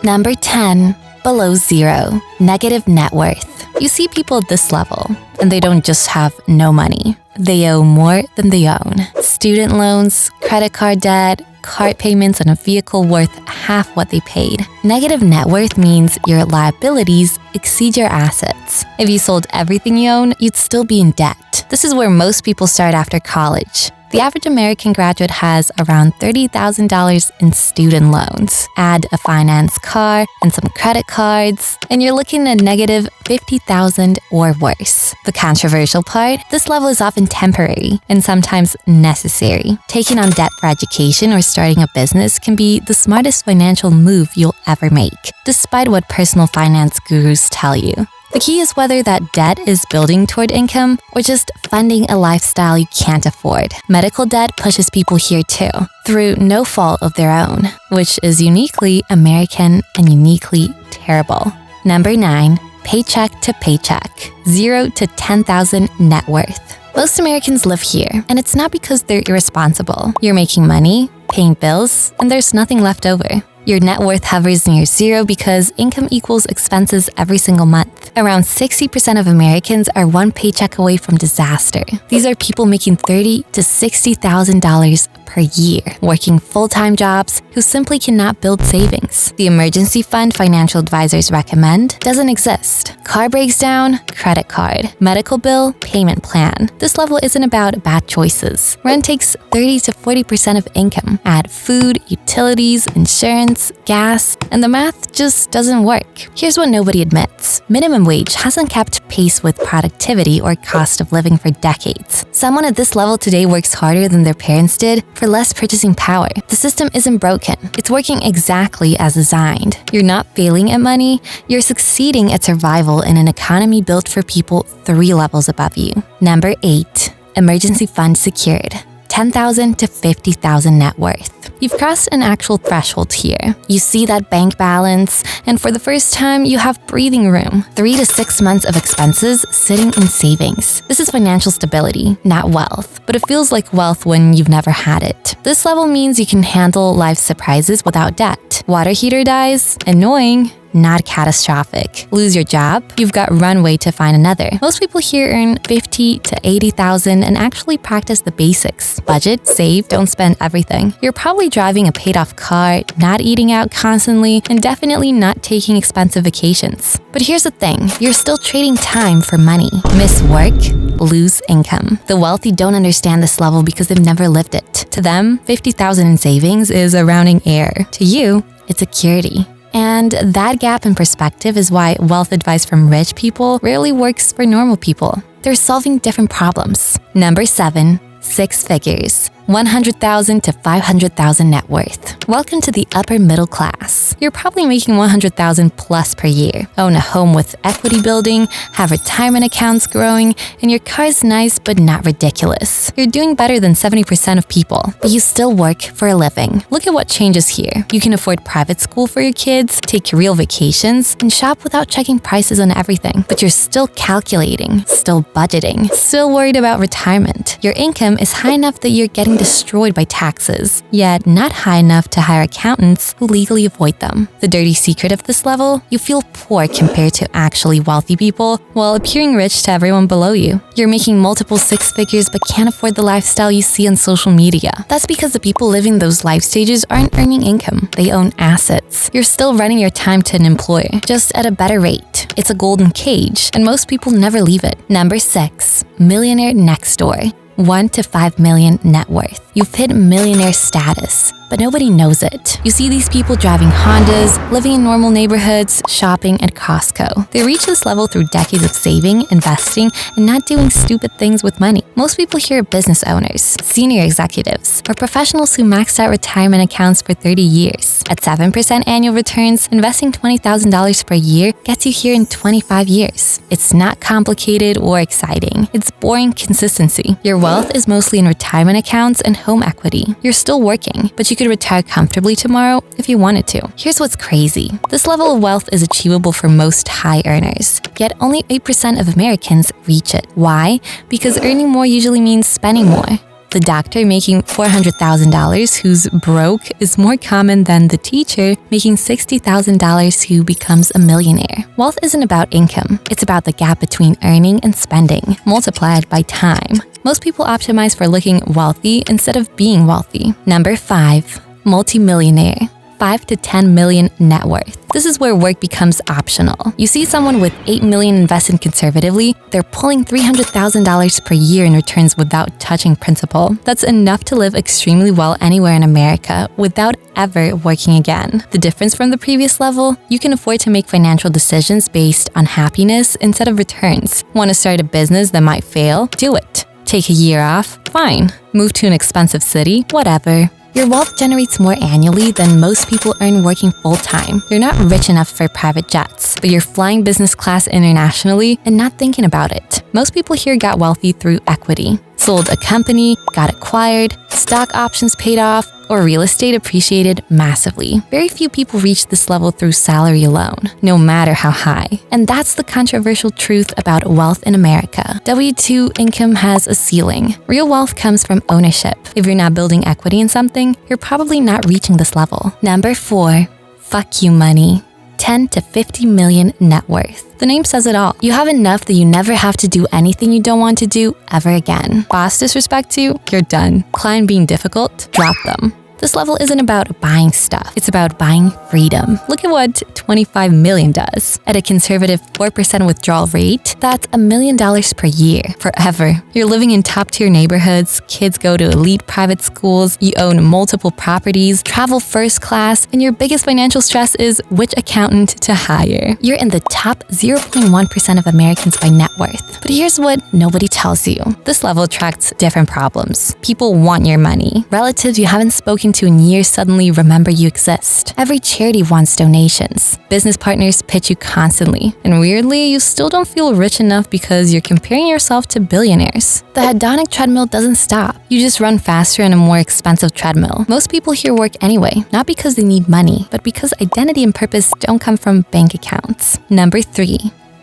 Number 10. Below zero. Negative net worth. You see people at this level, and they don't just have no money. They owe more than they own. Student loans, credit card debt, card payments on a vehicle worth half what they paid. Negative net worth means your liabilities exceed your assets. If you sold everything you own, you'd still be in debt. This is where most people start after college. The average American graduate has around $30,000 in student loans. Add a finance car and some credit cards, and you're looking at negative $50,000 or worse. The controversial part, this level is often temporary and sometimes necessary. Taking on debt for education or starting a business can be the smartest financial move you'll ever make, despite what personal finance gurus tell you. The key is whether that debt is building toward income or just funding a lifestyle you can't afford. Medical debt pushes people here too, through no fault of their own, which is uniquely American and uniquely terrible. Number 9. Paycheck to paycheck. 0 to 10,000 net worth. Most Americans live here, and it's not because they're irresponsible. You're making money, paying bills, and there's nothing left over. Your net worth hovers near zero because income equals expenses every single month. Around 60% of Americans are one paycheck away from disaster. These are people making $30,000 to $60,000 per year, working full-time jobs who simply cannot build savings. The emergency fund financial advisors recommend doesn't exist. Car breaks down, credit card. Medical bill, payment plan. This level isn't about bad choices. Rent takes 30 to 40% of income. Add food, utilities, insurance, gas, and the math just doesn't work. Here's what nobody admits. Minimum wage hasn't kept pace with productivity or cost of living for decades. Someone at this level today works harder than their parents did for less purchasing power. The system isn't broken. It's working exactly as designed. You're not failing at money, you're succeeding at survival in an economy built for people 3 levels above you. Number 8. Emergency fund secured. 10,000 to 50,000 net worth. You've crossed an actual threshold here. You see that bank balance, and for the first time, you have breathing room. 3 to 6 months of expenses sitting in savings. This is financial stability, not wealth, but it feels like wealth when you've never had it. This level means you can handle life's surprises without debt. Water heater dies? Annoying. Not catastrophic. Lose your job? You've got runway to find another. Most people here earn $50,000 to $80,000 and actually practice the basics. Budget, save, don't spend everything. You're probably driving a paid-off car, not eating out constantly, and definitely not taking expensive vacations. But here's the thing, you're still trading time for money. Miss work, lose income. The wealthy don't understand this level because they've never lived it. To them, $50,000 in savings is a rounding error. To you, it's security. And that gap in perspective is why wealth advice from rich people rarely works for normal people. They're solving different problems. Number 7. 6 figures. 100,000 to 500,000 net worth. Welcome to the upper middle class. You're probably making 100,000 plus per year. Own a home with equity building, have retirement accounts growing, and your car's nice but not ridiculous. You're doing better than 70% of people, but you still work for a living. Look at what changes here. You can afford private school for your kids, take real vacations, and shop without checking prices on everything. But you're still calculating, still budgeting, still worried about retirement. Your income is high enough that you're getting destroyed by taxes, yet not high enough to hire accountants who legally avoid them. The dirty secret of this level, you feel poor compared to actually wealthy people while appearing rich to everyone below you. You're making multiple 6 figures but can't afford the lifestyle you see on social media. That's because the people living those life stages aren't earning income. They own assets. You're still running your time to an employer, just at a better rate. It's a golden cage, and most people never leave it. Number 6. Millionaire next door. 1 to 5 million net worth. You've hit millionaire status, but nobody knows it. You see these people driving Hondas, living in normal neighborhoods, shopping at Costco. They reach this level through decades of saving, investing, and not doing stupid things with money. Most people here are business owners, senior executives, or professionals who maxed out retirement accounts for 30 years. At 7% annual returns, investing $20,000 per year gets you here in 25 years. It's not complicated or exciting. It's boring consistency. Your wealth is mostly in retirement accounts and home equity. You're still working, but you could retire comfortably tomorrow if you wanted to. Here's what's crazy. This level of wealth is achievable for most high earners, yet only 8% of Americans reach it. Why? Because earning more usually means spending more. The doctor making $400,000 who's broke is more common than the teacher making $60,000 who becomes a millionaire. Wealth isn't about income. It's about the gap between earning and spending, multiplied by time. Most people optimize for looking wealthy instead of being wealthy. Number 5, multimillionaire. 5 to 10 million net worth. This is where work becomes optional. You see someone with 8 million invested conservatively, they're pulling $300,000 per year in returns without touching principal. That's enough to live extremely well anywhere in America without ever working again. The difference from the previous level, you can afford to make financial decisions based on happiness instead of returns. Want to start a business that might fail? Do it. Take a year off? Fine. Move to an expensive city? Whatever. Your wealth generates more annually than most people earn working full-time. You're not rich enough for private jets, but you're flying business class internationally and not thinking about it. Most people here got wealthy through equity. Sold a company, got acquired, stock options paid off, or real estate appreciated massively. Very few people reach this level through salary alone, no matter how high. And that's the controversial truth about wealth in America. W-2 income has a ceiling. Real wealth comes from ownership. If you're not building equity in something, you're probably not reaching this level. Number 4, fuck you money. 10 to 50 million net worth. The name says it all. You have enough that you never have to do anything you don't want to do ever again. Boss disrespects you, you're done. Client being difficult, drop them. This level isn't about buying stuff. It's about buying freedom. Look at what 25 million does. At a conservative 4% withdrawal rate, that's $1 million per year, forever. You're living in top-tier neighborhoods, kids go to elite private schools, you own multiple properties, travel first class, and your biggest financial stress is which accountant to hire. You're in the top 0.1% of Americans by net worth. But here's what nobody tells you. This level attracts different problems. People want your money. Relatives you haven't spoken to in years suddenly remember you exist. Every charity wants donations. Business partners pitch you constantly. And weirdly, you still don't feel rich enough because you're comparing yourself to billionaires. The hedonic treadmill doesn't stop. You just run faster on a more expensive treadmill. Most people here work anyway, not because they need money, but because identity and purpose don't come from bank accounts. Number 3,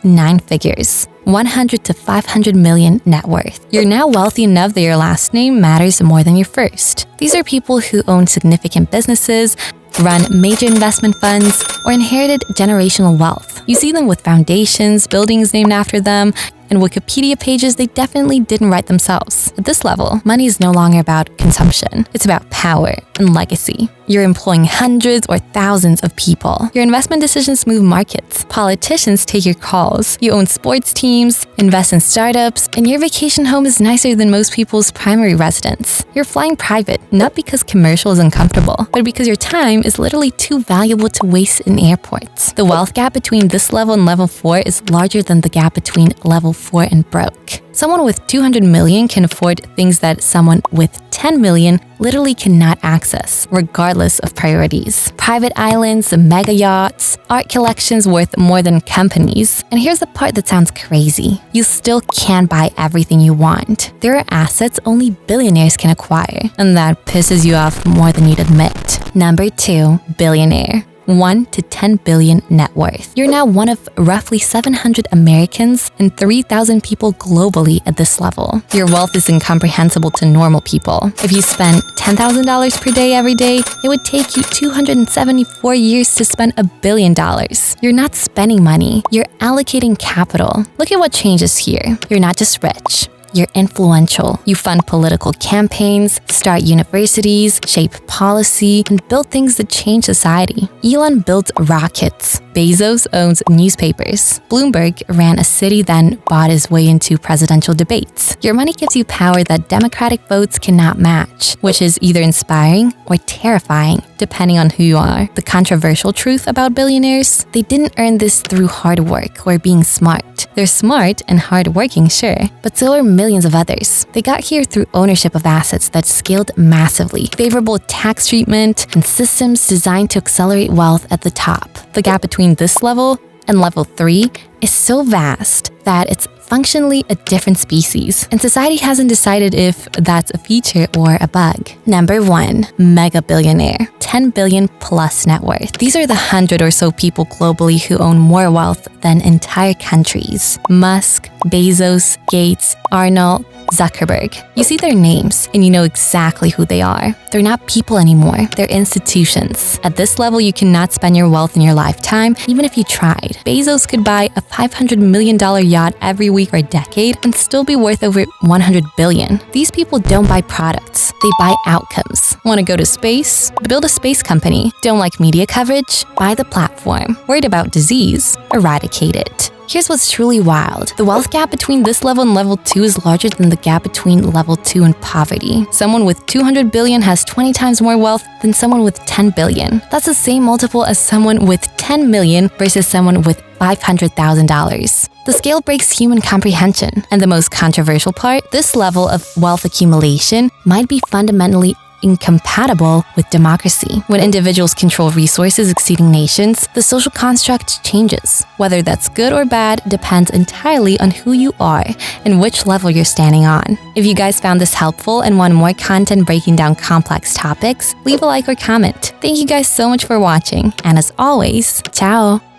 9 figures. 100 to 500 million net worth. You're now wealthy enough that your last name matters more than your first. These are people who own significant businesses, run major investment funds, or inherited generational wealth. You see them with foundations, buildings named after them, and Wikipedia pages they definitely didn't write themselves. At this level, money is no longer about consumption. It's about power and legacy. You're employing hundreds or thousands of people. Your investment decisions move markets. Politicians take your calls. You own sports teams, invest in startups, and your vacation home is nicer than most people's primary residence. You're flying private, not because commercial is uncomfortable, but because your time is literally too valuable to waste in airports. The wealth gap between this level and level 4 is larger than the gap between level 4 and broke. Someone with 200 million can afford things that someone with 10 million literally cannot access, regardless of priorities. Private islands, mega yachts, art collections worth more than companies. And here's the part that sounds crazy. You still can't buy everything you want. There are assets only billionaires can acquire, and that pisses you off more than you'd admit. Number 2, billionaire. 1 to 10 billion net worth. You're now one of roughly 700 Americans and 3,000 people globally at this level. Your wealth is incomprehensible to normal people. If you spend $10,000 per day every day, it would take you 274 years to spend $1 billion. You're not spending money, you're allocating capital. Look at what changes here. You're not just rich. You're influential. You fund political campaigns, start universities, shape policy, and build things that change society. Elon built rockets. Bezos owns newspapers. Bloomberg ran a city, then bought his way into presidential debates. Your money gives you power that Democratic votes cannot match, which is either inspiring or terrifying, depending on who you are. The controversial truth about billionaires, they didn't earn this through hard work or being smart. They're smart and hardworking, sure, but so are millions of others. They got here through ownership of assets that scaled massively, favorable tax treatment, and systems designed to accelerate wealth at the top. The gap between this level and level 3 is so vast that it's functionally a different species, and society hasn't decided if that's a feature or a bug. Number 1, mega billionaire, 10 billion plus net worth. These are the 100 or so people globally who own more wealth than entire countries. Musk, Bezos, Gates, Arnold, Zuckerberg. You see their names and you know exactly who they are. They're not people anymore, they're institutions. At this level, you cannot spend your wealth in your lifetime, even if you tried. Bezos could buy a $500 million yacht every week or decade and still be worth over $100 billion. These people don't buy products, they buy outcomes. Want to go to space? Build a space company. Don't like media coverage? Buy the platform. Worried about disease? Eradicate it. Here's what's truly wild. The wealth gap between this level and level 2 is larger than the gap between level 2 and poverty. Someone with 200 billion has 20 times more wealth than someone with 10 billion. That's the same multiple as someone with 10 million versus someone with $500,000. The scale breaks human comprehension. And the most controversial part, this level of wealth accumulation might be fundamentally incompatible with democracy. When individuals control resources exceeding nations, the social construct changes. Whether that's good or bad depends entirely on who you are and which level you're standing on. If you guys found this helpful and want more content breaking down complex topics, leave a like or comment. Thank you guys so much for watching, and as always, ciao!